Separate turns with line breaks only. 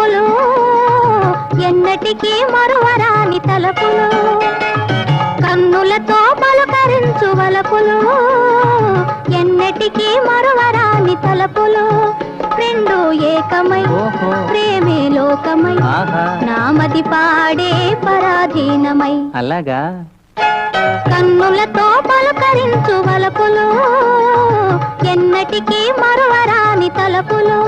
తలపులు ఎన్నటికీ మరువరాని తలపులు కన్నులతో పలుకరించు వలపులు ఎన్నటికీ మరువరాని తలపులు రెండు ఏకమై ప్రేమే లోకమై నామది పాడే పరాధీనమై
అలాగా
కన్నులతో పలుకరించు వలపులు ఎన్నటికీ మరువరాని తలపులు